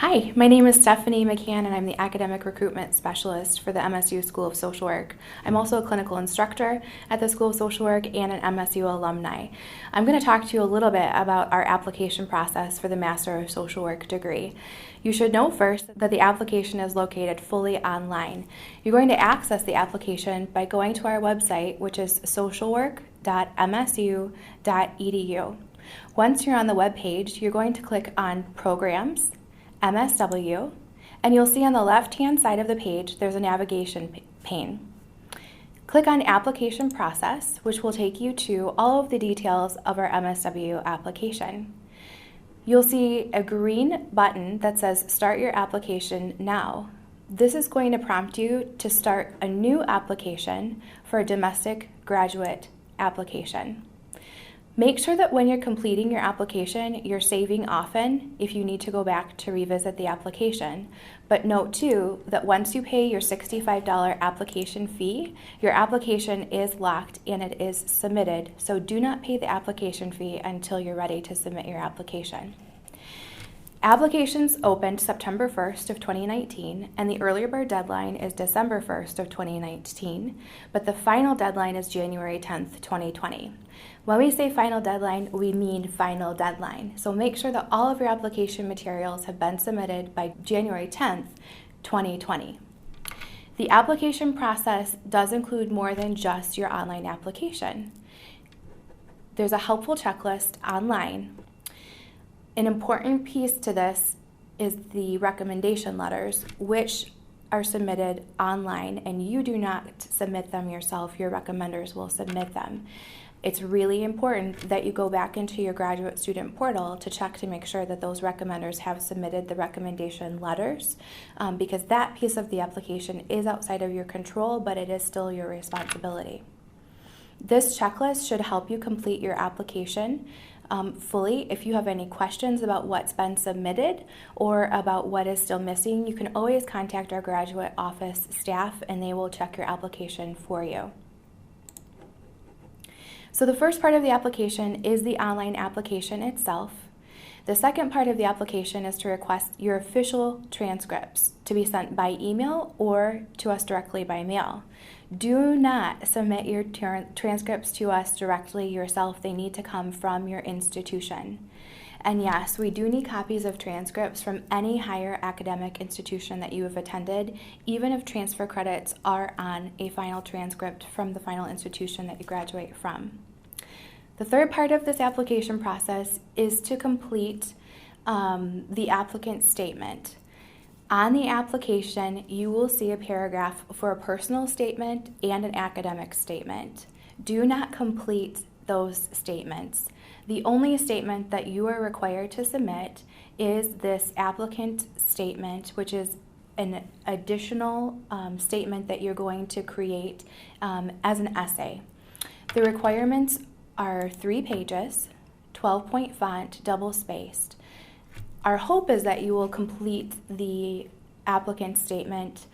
Hi, my name is Stephanie McCann and I'm the Academic Recruitment Specialist for the MSU School of Social Work. I'm also a clinical instructor at the School of Social Work and an MSU alumni. I'm going to talk to you a little bit about our application process for the Master of Social Work degree. You should know first that the application is located fully online. You're going to access the application by going to our website, which is socialwork.msu.edu. Once you're on the web page, you're going to click on Programs, MSW, and you'll see on the left-hand side of the page there's a navigation pane. Click on Application Process, which will take you to all of the details of our MSW application. You'll see a green button that says Start Your Application Now. This is going to prompt you to start a new application for a domestic graduate application. Make sure that when you're completing your application, you're saving often if you need to go back to revisit the application. But note too that once you pay your $65 application fee, your application is locked and it is submitted. So do not pay the application fee until you're ready to submit your application. Applications opened September 1st of 2019, and the early bird deadline is December 1st of 2019, but the final deadline is January 10th, 2020. When we say final deadline, we mean final deadline. So make sure that all of your application materials have been submitted by January 10th, 2020. The application process does include more than just your online application. There's a helpful checklist online. An important piece to this is the recommendation letters, which are submitted online, and you do not submit them yourself. Your recommenders will submit them. It's really important that you go back into your graduate student portal to check to make sure that those recommenders have submitted the recommendation letters, because that piece of the application is outside of your control, but it is still your responsibility. This checklist should help you complete your application fully. If you have any questions about what's been submitted or about what is still missing, you can always contact our graduate office staff and they will check your application for you. So the first part of the application is the online application itself. The second part of the application is to request your official transcripts to be sent by email or to us directly by mail. Do not submit your transcripts to us directly yourself. They need to come from your institution. And yes, we do need copies of transcripts from any higher academic institution that you have attended, even if transfer credits are on a final transcript from the final institution that you graduate from. The third part of this application process is to complete the applicant statement. On the application, you will see a paragraph for a personal statement and an academic statement. Do not complete those statements. The only statement that you are required to submit is this applicant statement, which is an additional statement that you're going to create as an essay. The requirements are 3 pages, 12-point font, double-spaced. Our hope is that you will complete the applicant statement,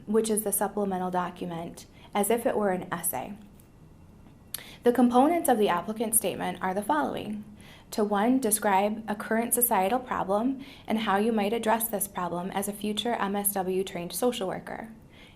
which is the supplemental document, as if it were an essay. The components of the applicant statement are the following. To 1, describe a current societal problem and how you might address this problem as a future MSW trained social worker.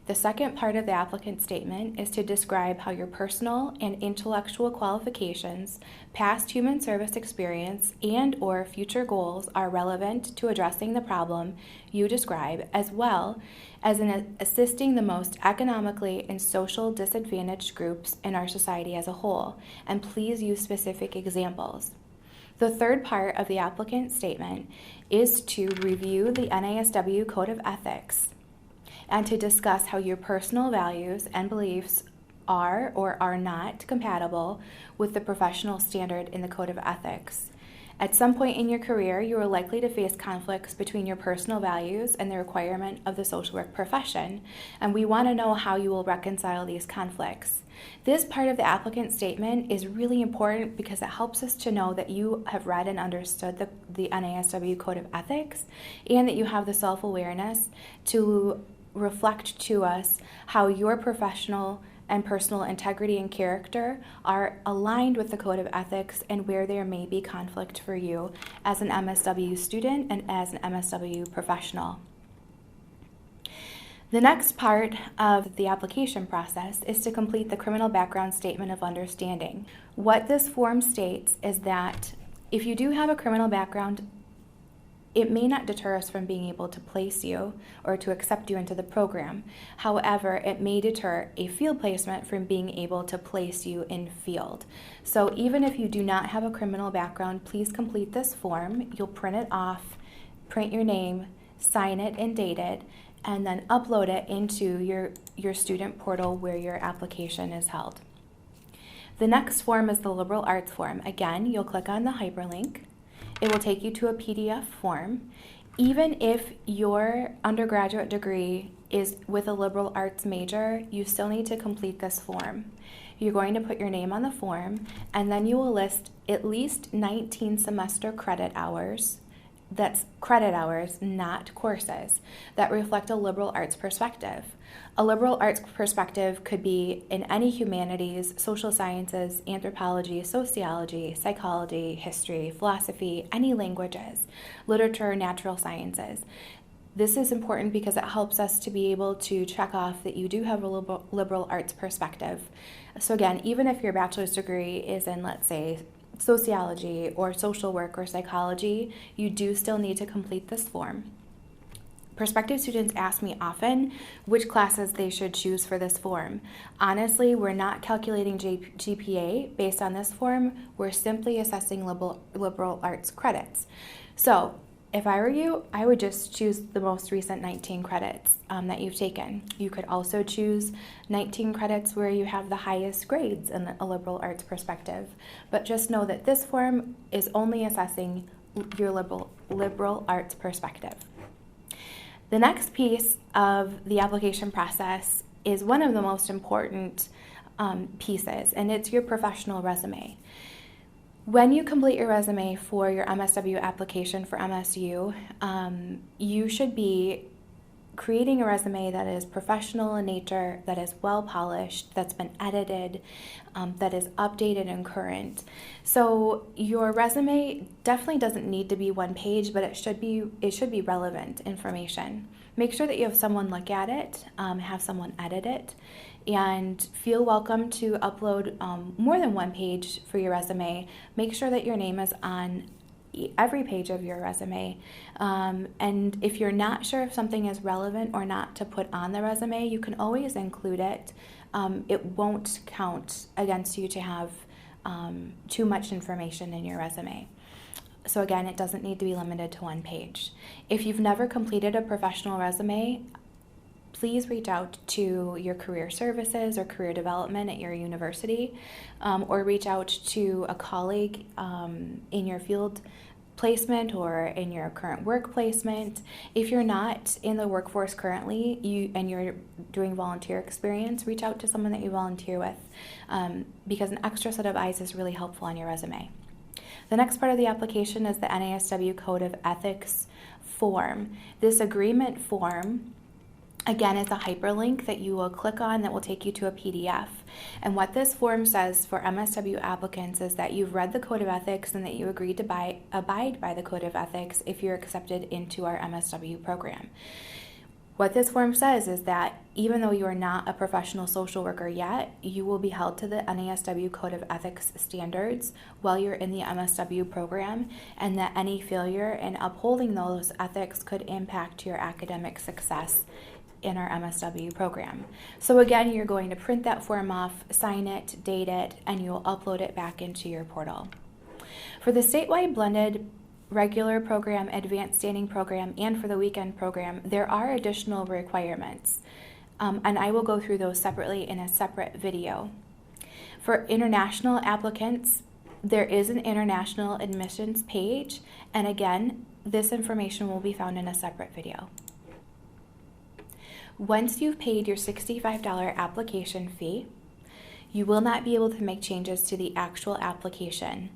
The second part of the applicant statement is to describe how your personal and intellectual qualifications, past human service experience, and/or future goals are relevant to addressing the problem you describe, as well as in assisting the most economically and social disadvantaged groups in our society as a whole. And please use specific examples. The third part of the applicant statement is to review the NASW Code of Ethics and to discuss how your personal values and beliefs are or are not compatible with the professional standard in the Code of Ethics. At some point in your career, you are likely to face conflicts between your personal values and the requirement of the social work profession, and we want to know how you will reconcile these conflicts. This part of the applicant statement is really important because it helps us to know that you have read and understood the NASW Code of Ethics and that you have the self-awareness to reflect to us how your professional and personal integrity and character are aligned with the Code of Ethics and where there may be conflict for you as an MSW student and as an MSW professional. The next part of the application process is to complete the Criminal Background Statement of Understanding. What this form states is that if you do have a criminal background, it may not deter us from being able to place you or to accept you into the program. However, it may deter a field placement from being able to place you in field. So even if you do not have a criminal background, please complete this form. You'll print it off, print your name, sign it and date it, and then upload it into your student portal where your application is held. The next form is the liberal arts form. Again, you'll click on the hyperlink. It will take you to a PDF form. Even if your undergraduate degree is with a liberal arts major, you still need to complete this form. You're going to put your name on the form, and then you will list at least 19 semester credit hours. That's credit hours, not courses, that reflect a liberal arts perspective. A liberal arts perspective could be in any humanities, social sciences, anthropology, sociology, psychology, history, philosophy, any languages, literature, natural sciences. This is important because it helps us to be able to check off that you do have a liberal arts perspective. So again, even if your bachelor's degree is in, let's say, sociology or social work or psychology, you do still need to complete this form. Prospective students ask me often which classes they should choose for this form. Honestly, we're not calculating GPA based on this form. We're simply assessing liberal arts credits. So if I were you, I would just choose the most recent 19 credits that you've taken. You could also choose 19 credits where you have the highest grades in a liberal arts perspective. But just know that this form is only assessing your liberal arts perspective. The next piece of the application process is one of the most important pieces, and it's your professional resume. When you complete your resume for your MSW application for MSU, you should be creating a resume that is professional in nature, that is well polished, that's been edited, that is updated and current. So your resume definitely doesn't need to be one page, but it should be relevant information. Make sure that you have someone look at it, have someone edit it, and feel welcome to upload more than one page for your resume. Make sure that your name is on every page of your resume. And if you're not sure if something is relevant or not to put on the resume, you can always include it. It won't count against you to have too much information in your resume. So again, it doesn't need to be limited to one page. If you've never completed a professional resume, please reach out to your career services or career development at your university, or reach out to a colleague in your field placement or in your current work placement. If you're not in the workforce currently and you're doing volunteer experience, reach out to someone that you volunteer with, because an extra set of eyes is really helpful on your resume. The next part of the application is the NASW Code of Ethics form. This agreement form, again, it's a hyperlink that you will click on that will take you to a PDF. And what this form says for MSW applicants is that you've read the Code of Ethics and that you agreed to abide by the Code of Ethics if you're accepted into our MSW program. What this form says is that even though you are not a professional social worker yet, you will be held to the NASW Code of Ethics standards while you're in the MSW program, and that any failure in upholding those ethics could impact your academic success in our MSW program. So again, you're going to print that form off, sign it, date it, and you'll upload it back into your portal. For the statewide blended regular program, advanced standing program, and for the weekend program, there are additional requirements, and I will go through those separately in a separate video. For international applicants, there is an international admissions page, and again, this information will be found in a separate video. Once you've paid your $65 application fee, you will not be able to make changes to the actual application.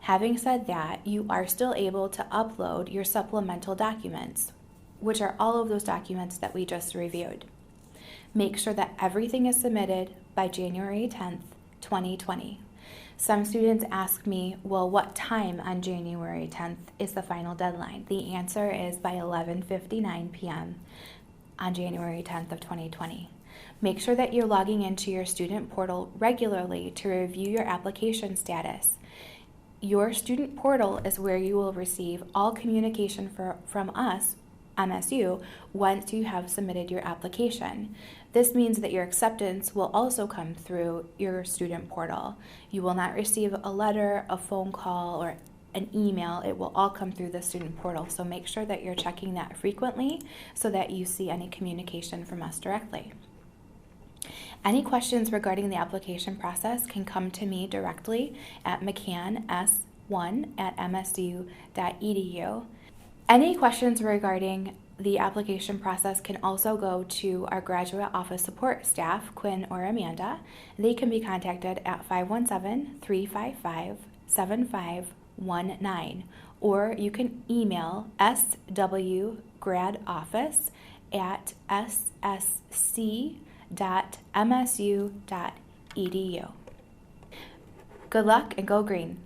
Having said that, you are still able to upload your supplemental documents, which are all of those documents that we just reviewed. Make sure that everything is submitted by January 10th, 2020. Some students ask me, well, what time on January 10th is the final deadline? The answer is by 11:59 p.m. on January 10th of 2020. Make sure that you're logging into your student portal regularly to review your application status. Your student portal is where you will receive all communication from us, MSU, once you have submitted your application. This means that your acceptance will also come through your student portal. You will not receive a letter, a phone call, or an email. It will all come through the student portal. So make sure that you're checking that frequently so that you see any communication from us directly. Any questions regarding the application process can come to me directly at mccanns1@msu.edu. Any questions regarding the application process can also go to our graduate office support staff, Quinn or Amanda. They can be contacted at 517-355-7519, or you can email swgradoffice@ssc.msu.edu. Good luck and go green.